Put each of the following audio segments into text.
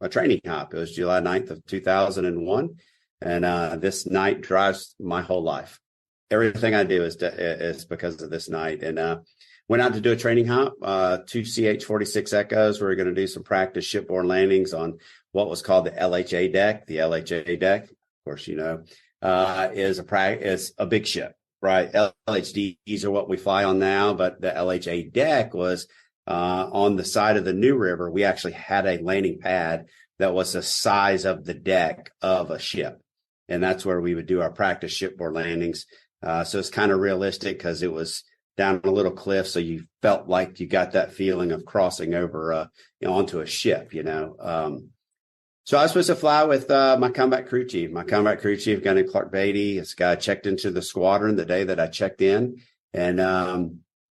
a training hop. It was July 9th of 2001. And this night drives my whole life. Everything I do is because of this night. And went out to do a training hop, 2 CH-46 Echoes. We were going to do some practice shipboard landings on what was called the LHA deck. The LHA deck, of course, is a big ship, right? LHDs are what we fly on now, but the LHA deck was on the side of the New River. We actually had a landing pad that was the size of the deck of a ship. And that's where we would do our practice shipboard landings. So it's kind of realistic because it was down a little cliff. So you felt like you got that feeling of crossing over, onto a ship, So I was supposed to fly with my combat crew chief. My combat crew chief, a guy named Clark Beatty. This guy checked into the squadron the day that I checked in. And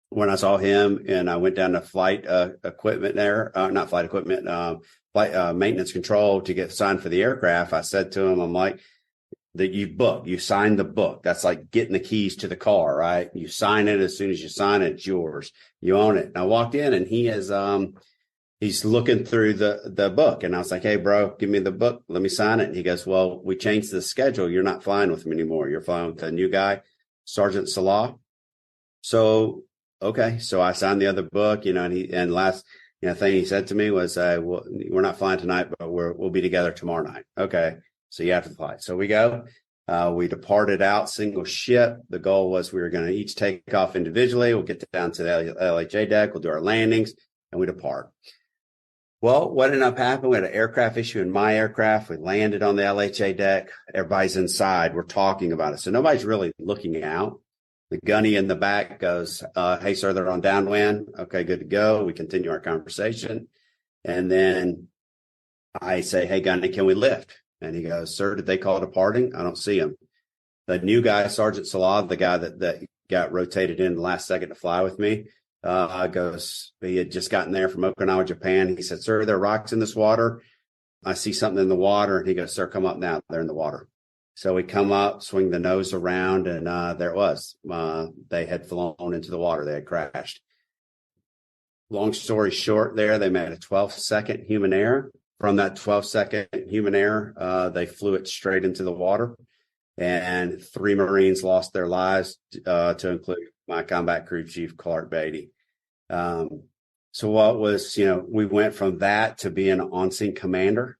when I saw him and I went down to flight equipment there, not flight equipment, flight maintenance control to get signed for the aircraft, I said to him, I'm like, that you signed the book. That's like getting the keys to the car, right? You sign it. As soon as you sign it, it's yours. You own it. And I walked in and he is, he's looking through the book. And I was like, hey, bro, give me the book. Let me sign it. And he goes, well, we changed the schedule. You're not flying with me anymore. You're flying with a new guy, Sergeant Salah. So, okay. So I signed the other book, and last, thing he said to me was, well, we're not flying tonight, but we'll be together tomorrow night. Okay. So you have to fly. So we go. We departed out single ship. The goal was we were going to each take off individually. We'll get down to the LHA deck. We'll do our landings and we depart. Well, what ended up happening? We had an aircraft issue in my aircraft. We landed on the LHA deck. Everybody's inside. We're talking about it. So nobody's really looking out. The gunny in the back goes, hey, sir, they're on downwind. Okay, good to go. We continue our conversation. And then I say, hey, gunny, can we lift? And he goes, sir, did they call departing? I don't see him. The new guy, Sergeant Salah, the guy that got rotated in the last second to fly with me, goes, he had just gotten there from Okinawa, Japan. He said, sir, there are rocks in this water. I see something in the water. And he goes, sir, come up now. They're in the water. So we come up, swing the nose around, and there it was. They had flown into the water. They had crashed. Long story short there, they made a 12-second human error. From that 12-second human error, they flew it straight into the water, and 3 Marines lost their lives, to include my combat crew chief, Clark Beatty. So what was, we went from that to being an on-scene commander,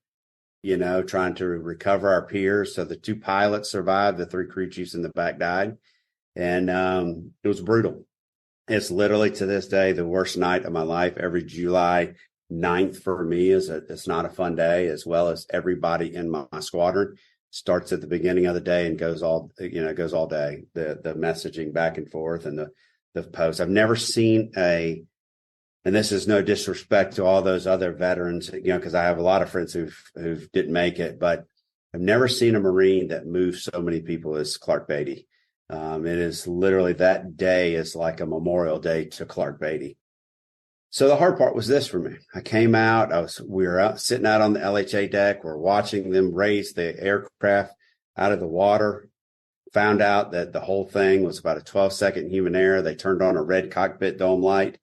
trying to recover our peers. So the 2 pilots survived, the 3 crew chiefs in the back died, and it was brutal. It's literally to this day the worst night of my life. Every July 9th for me it's not a fun day, as well as everybody in my squadron. Starts at the beginning of the day and goes all day. The messaging back and forth and the posts. I've never seen and this is no disrespect to all those other veterans, because I have a lot of friends who didn't make it, but I've never seen a Marine that moved so many people as Clark Beatty. It is literally, that day is like a memorial day to Clark Beatty. So the hard part was this for me. I came out, we were out, sitting out on the LHA deck. We're watching them raise the aircraft out of the water. Found out that the whole thing was about a 12-second human error. They turned on a red cockpit dome light.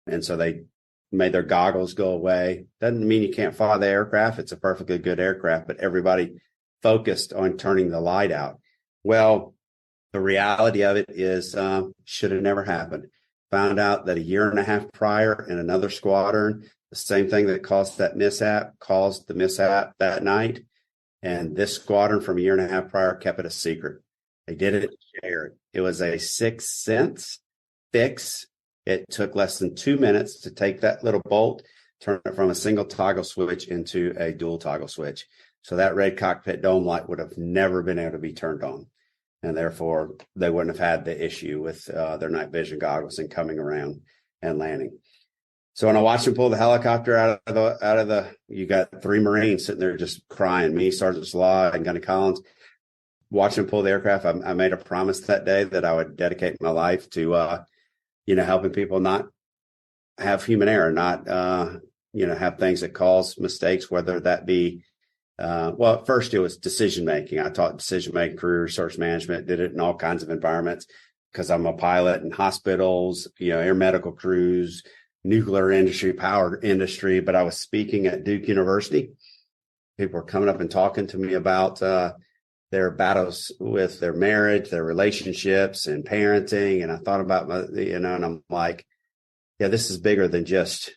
And so they made their goggles go away. Doesn't mean you can't fly the aircraft. It's a perfectly good aircraft, but everybody focused on turning the light out. Well, the reality of it is, should have never happened. Found out that a year and a half prior in another squadron, the same thing that caused the mishap that night. And this squadron from a year and a half prior kept it a secret. They did it to share it. It was a 6 cents fix. It took less than 2 minutes to take that little bolt, turn it from a single toggle switch into a dual toggle switch. So that red cockpit dome light would have never been able to be turned on. And therefore, they wouldn't have had the issue with their night vision goggles and coming around and landing. So when I watched them pull the helicopter out of the, you got 3 Marines sitting there just crying. Me, Sergeant Slaw, and Gunny Collins, watching them pull the aircraft. I made a promise that day that I would dedicate my life to, helping people not have human error, not, have things that cause mistakes, whether that be. Well, at first it was decision making. I taught decision making, career resource management, did it in all kinds of environments because I'm a pilot in hospitals, air medical crews, nuclear industry, power industry. But I was speaking at Duke University people are coming up and talking to me about their battles with their marriage, their relationships, and parenting. And I thought about and I'm like, yeah, this is bigger than just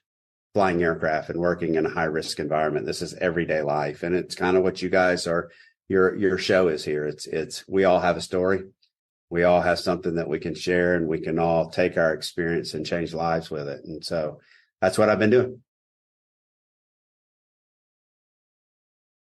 flying aircraft and working in a high risk environment. This is everyday life. And it's kind of what you guys are, your show is here. It's, we all have a story. We all have something that we can share, and we can all take our experience and change lives with it. And so that's what I've been doing.